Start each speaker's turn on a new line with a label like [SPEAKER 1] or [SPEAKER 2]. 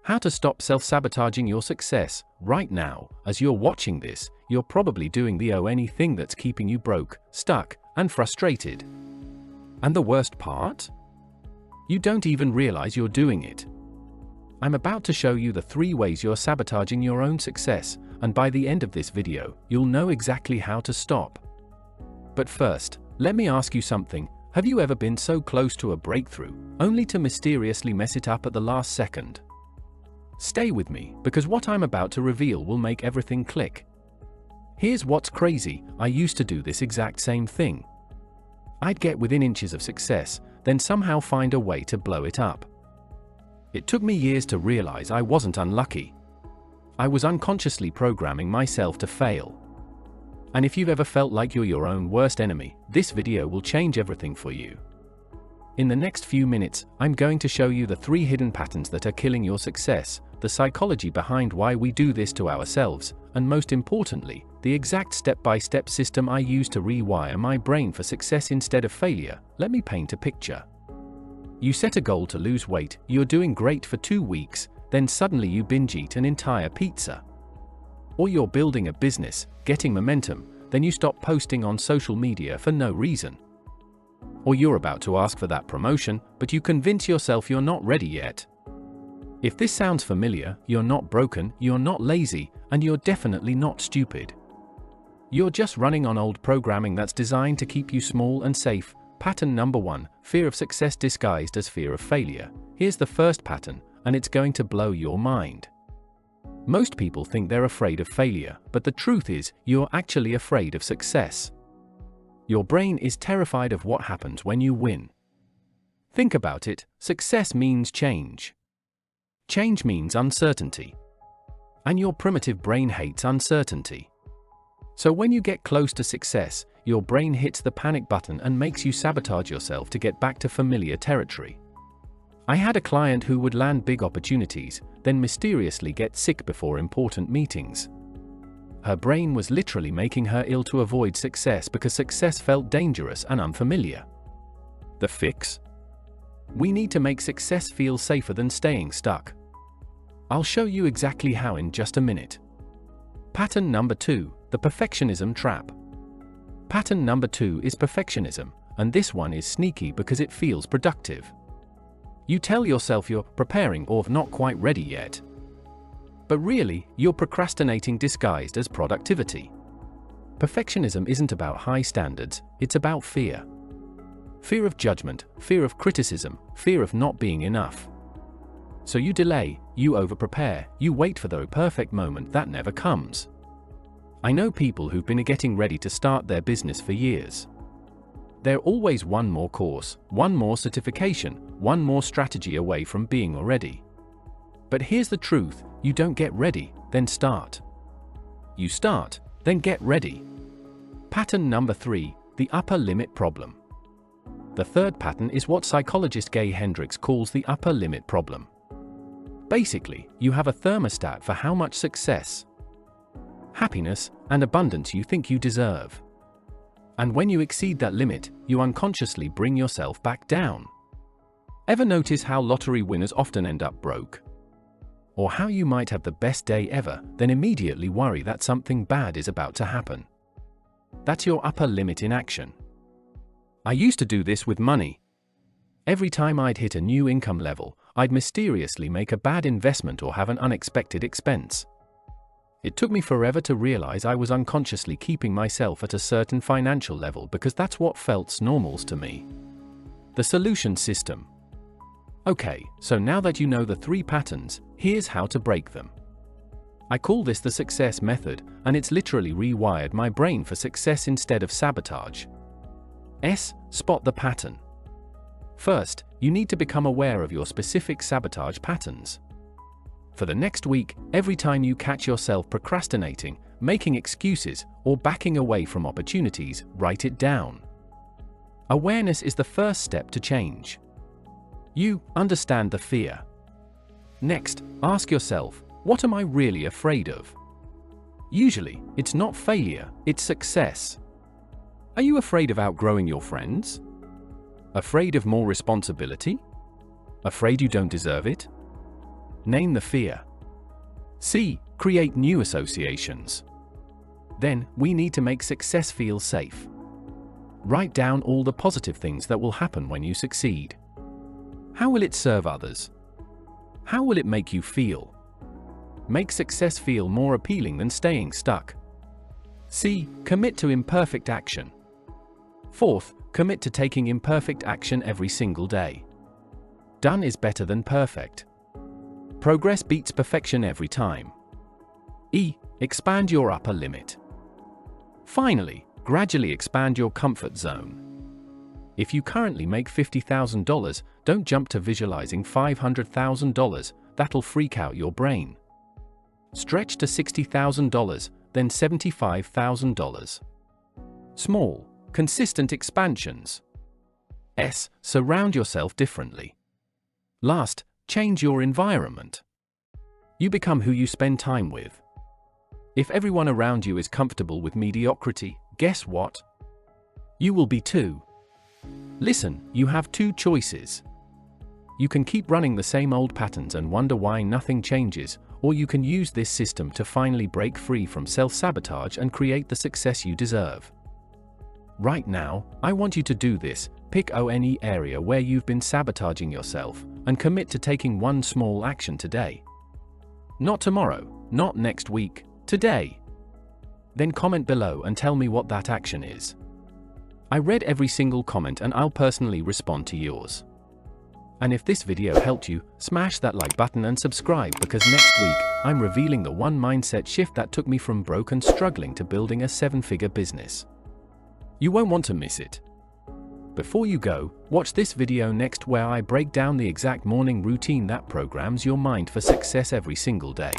[SPEAKER 1] How to stop self-sabotaging your success. Right now, as you're watching this, you're probably doing the anything that's keeping you broke, stuck, and frustrated. And the worst part? You don't even realize you're doing it. I'm about to show you the 3 ways you're sabotaging your own success, and by the end of this video, you'll know exactly how to stop. But first, let me ask you something. Have you ever been so close to a breakthrough, only to mysteriously mess it up at the last second? Stay with me, because what I'm about to reveal will make everything click. Here's what's crazy. I used to do this exact same thing. I'd get within inches of success, then somehow find a way to blow it up. It took me years to realize I wasn't unlucky. I was unconsciously programming myself to fail. And if you've ever felt like you're your own worst enemy, this video will change everything for you. In the next few minutes, I'm going to show you the 3 hidden patterns that are killing your success, the psychology behind why we do this to ourselves, and most importantly, the exact step-by-step system I use to rewire my brain for success instead of failure. Let me paint a picture. You set a goal to lose weight, you're doing great for 2 weeks, then suddenly you binge eat an entire pizza. Or you're building a business, getting momentum, then you stop posting on social media for no reason. Or you're about to ask for that promotion, but you convince yourself you're not ready yet. If this sounds familiar, you're not broken, you're not lazy, and you're definitely not stupid. You're just running on old programming that's designed to keep you small and safe. Pattern number 1, fear of success disguised as fear of failure. Here's the first pattern, and it's going to blow your mind. Most people think they're afraid of failure, but the truth is, you're actually afraid of success. Your brain is terrified of what happens when you win. Think about it. Success means change. Change means uncertainty. And your primitive brain hates uncertainty. So when you get close to success, your brain hits the panic button and makes you sabotage yourself to get back to familiar territory. I had a client who would land big opportunities, then mysteriously get sick before important meetings. Her brain was literally making her ill to avoid success because success felt dangerous and unfamiliar. The fix? We need to make success feel safer than staying stuck. I'll show you exactly how in just a minute. Pattern number 2, the perfectionism trap. Pattern number 2 is perfectionism, and this one is sneaky because it feels productive. You tell yourself you're preparing or not quite ready yet. But really, you're procrastinating disguised as productivity. Perfectionism isn't about high standards, it's about fear. Fear of judgment, fear of criticism, fear of not being enough. So you delay, you overprepare, you wait for the perfect moment that never comes. I know people who've been getting ready to start their business for years. They're always one more course, one more certification, one more strategy away from being ready. But here's the truth, you don't get ready, then start. You start, then get ready. Pattern number 3, the upper limit problem. The third pattern is what psychologist Gay Hendricks calls the upper limit problem. Basically, you have a thermostat for how much success, happiness, and abundance you think you deserve. And when you exceed that limit, you unconsciously bring yourself back down. Ever notice how lottery winners often end up broke? Or how you might have the best day ever, then immediately worry that something bad is about to happen? That's your upper limit in action. I used to do this with money. Every time I'd hit a new income level, I'd mysteriously make a bad investment or have an unexpected expense. It took me forever to realize I was unconsciously keeping myself at a certain financial level because that's what felt normal to me. The solution system. Okay, so now that you know the 3 patterns, here's how to break them. I call this the success method, and it's literally rewired my brain for success instead of sabotage. Spot the pattern. First, you need to become aware of your specific sabotage patterns. For the next week, every time you catch yourself procrastinating, making excuses, or backing away from opportunities, write it down. Awareness is the first step to change. You understand the fear. Next, ask yourself, what am I really afraid of? Usually, it's not failure, it's success. Are you afraid of outgrowing your friends? Afraid of more responsibility? Afraid you don't deserve it? Name the fear. C. Create new associations. Then, we need to make success feel safe. Write down all the positive things that will happen when you succeed. How will it serve others? How will it make you feel? Make success feel more appealing than staying stuck. C. Commit to imperfect action. Fourth, commit to taking imperfect action every single day. Done is better than perfect. Progress beats perfection every time. E. Expand your upper limit. Finally, gradually expand your comfort zone. If you currently make $50,000, don't jump to visualizing $500,000, that'll freak out your brain. Stretch to $60,000, then $75,000. Small, consistent expansions. S. Surround yourself differently. Last, change your environment. You become who you spend time with. If everyone around you is comfortable with mediocrity, guess what? You will be too. Listen, you have two choices. You can keep running the same old patterns and wonder why nothing changes, or you can use this system to finally break free from self-sabotage and create the success you deserve. Right now, I want you to do this. Pick any area where you've been sabotaging yourself, and commit to taking one small action today. Not tomorrow, not next week, today. Then comment below and tell me what that action is. I read every single comment and I'll personally respond to yours. And if this video helped you, smash that like button and subscribe, because next week, I'm revealing the one mindset shift that took me from broke and struggling to building a 7-figure business. You won't want to miss it. Before you go, watch this video next where I break down the exact morning routine that programs your mind for success every single day.